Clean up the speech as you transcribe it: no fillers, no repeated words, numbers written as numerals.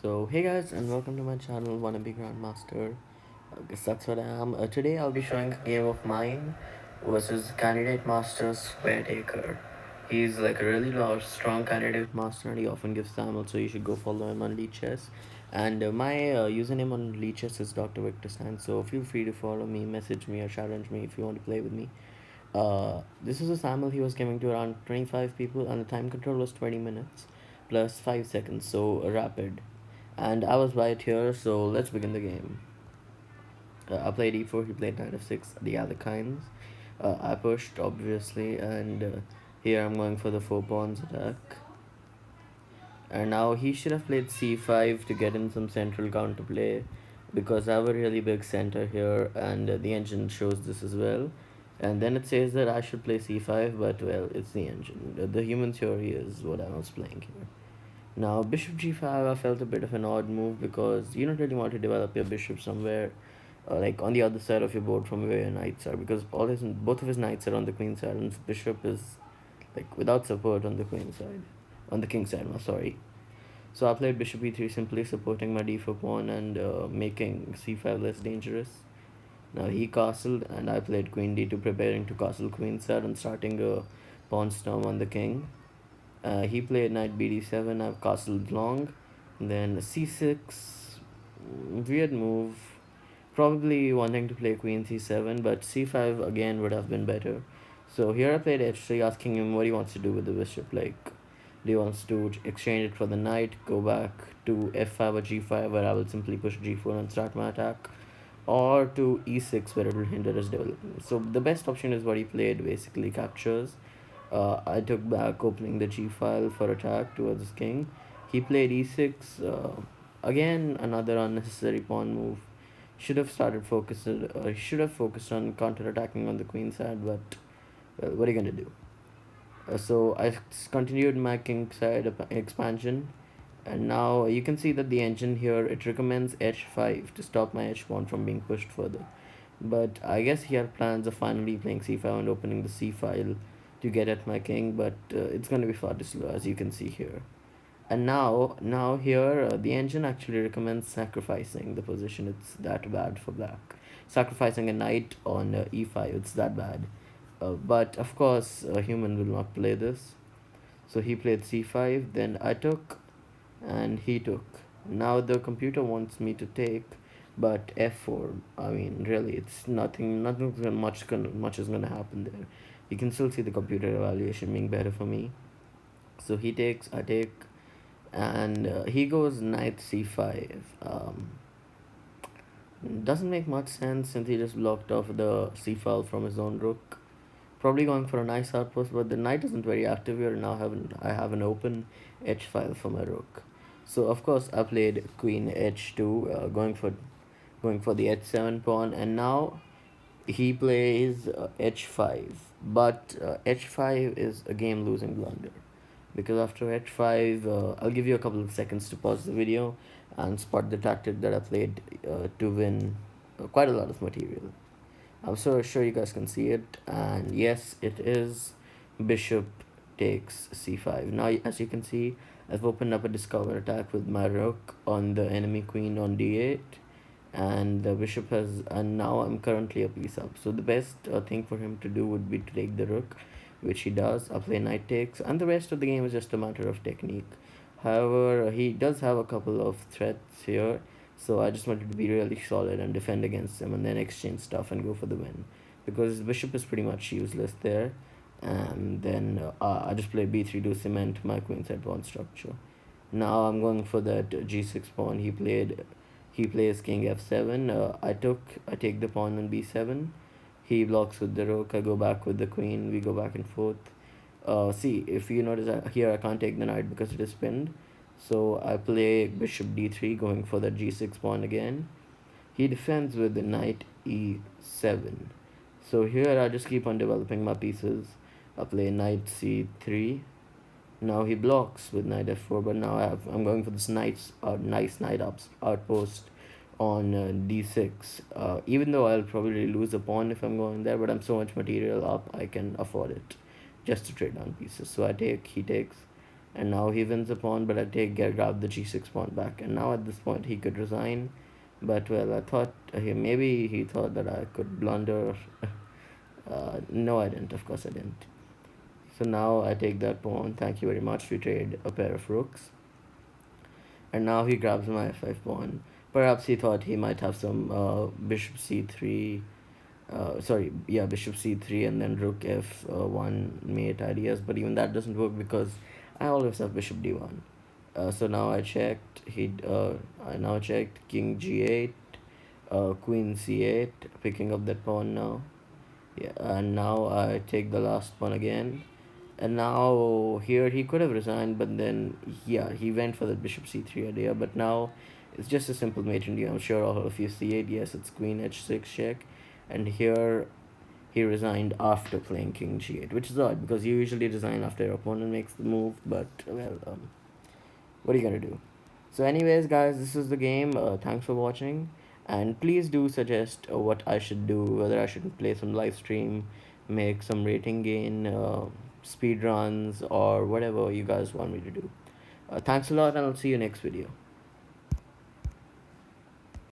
So hey guys, and welcome to my channel Wannabe Grandmaster. Guess that's what I am. Today I'll be showing a game of mine versus Candidate Master Square Taker. He's like a really large, strong candidate master, and he often gives Samuel, so you should go follow him on Leechess. And my username on Leechess is Dr. Victor Stein, so feel free to follow me, message me, or challenge me if you want to play with me. This is a Samuel. He was giving to around 25 people, and the time control was 20 minutes plus 5 seconds, so rapid. And I was right here, so let's begin the game. I played e4, he played knight f6, the Alekhines. I pushed, obviously, and here I'm going for the 4 pawns attack. And now he should have played c5 to get in some central counterplay, because I have a really big center here, and the engine shows this as well. And then it says that I should play c5, but well, it's the engine. The human theory is what I was playing here. Now, bishop g5, I felt a bit of an odd move because you don't really want to develop your bishop somewhere like on the other side of your board from where your knights are, because both of his knights are on the queen side and his bishop is like without support on the queen side, on the king side. No, sorry. So I played bishop e3, simply supporting my d4 pawn and making c5 less dangerous. Now he castled and I played queen d2, preparing to castle queen side and starting a pawn storm on the king. He played knight bd7. I've castled long. Then c6, weird move. Probably wanting to play queen c7, but c5 again would have been better. So here I played h3, asking him what he wants to do with the bishop. Like, do he wants to exchange it for the knight, go back to f5 or g5, where I will simply push g4 and start my attack, or to e6, where it will hinder his development. So the best option is what he played, basically captures. I took back, opening the g file for attack towards his king. He played e6. Again, another unnecessary pawn move. Should have focused on counter attacking on the queen side, but well, what are you gonna do? So I continued my king side expansion, and now you can see that the engine here, it recommends h5 to stop my h pawn from being pushed further. But I guess he had plans of finally playing c5 and opening the c file to get at my king, but it's going to be far too slow, as you can see here. And now here, the engine actually recommends sacrificing the position. It's that bad for black. Sacrificing a knight on e5, it's that bad. But of course, a human will not play this. So he played c5, then I took, and he took. Now the computer wants me to take, but f4. I mean, really, it's much is gonna happen there. You can still see the computer evaluation being better for me. So he takes, I take, and he goes knight c5. Doesn't make much sense since he just blocked off the c file from his own rook. Probably going for a nice outpost, but the knight isn't very active here. Now I have an open h file for my rook. So of course I played queen h2, going for the h7 pawn, and now he plays h5. But h5 is a game losing blunder, because after h5, I'll give you a couple of seconds to pause the video and spot the tactic that I played to win quite a lot of material. I'm so sure you guys can see it, and yes, it is bishop takes c5. Now, as you can see, I've opened up a discover attack with my rook on the enemy queen on d8, and the bishop has, and now I'm currently a piece up. So the best thing for him to do would be to take the rook, which he does. I play knight takes, and the rest of the game is just a matter of technique. However, he does have a couple of threats here, so I just wanted to be really solid and defend against him and then exchange stuff and go for the win, because his bishop is pretty much useless there. And then I just play b3 to cement my queenside pawn structure. Now I'm going for that g6 pawn. He plays king f7. I take the pawn on b7. He blocks with the rook. I go back with the queen. We go back and forth. See, if you notice here, I can't take the knight because it is pinned. So I play bishop d3, going for the g6 pawn again. He defends with the knight e7. So here I just keep on developing my pieces. I play knight c3. Now he blocks with knight f4, but now I'm going for this nice knight outpost on d6. Even though I'll probably lose a pawn if I'm going there, but I'm so much material up, I can afford it just to trade down pieces. So I take, he takes, and now he wins the pawn, but I grab the g6 pawn back, and now at this point he could resign, but well, I thought maybe he thought that I could blunder. No, I didn't. Of course, I didn't. So now I take that pawn. Thank you very much. We trade a pair of rooks, and now he grabs my f5 pawn. Perhaps he thought he might have some bishop c3, sorry, yeah, bishop c3 and then rook f1 mate ideas, but even that doesn't work because I always have bishop d1. So now I now checked king g8, queen c8, picking up that pawn now. Yeah, and now I take the last pawn again. And now here he could have resigned, but then yeah, he went for the bishop c3 idea. But now it's just a simple mate idea. I'm sure all of you see it. Yes, it's queen h6 check, and here he resigned after playing king g8, which is odd because you usually resign after your opponent makes the move. But well, what are you gonna do? So, anyways, guys, this is the game. Thanks for watching, and please do suggest what I should do. Whether I should play some live stream, make some rating gain, speed runs, or whatever you guys want me to do. Thanks a lot, and I'll see you next video.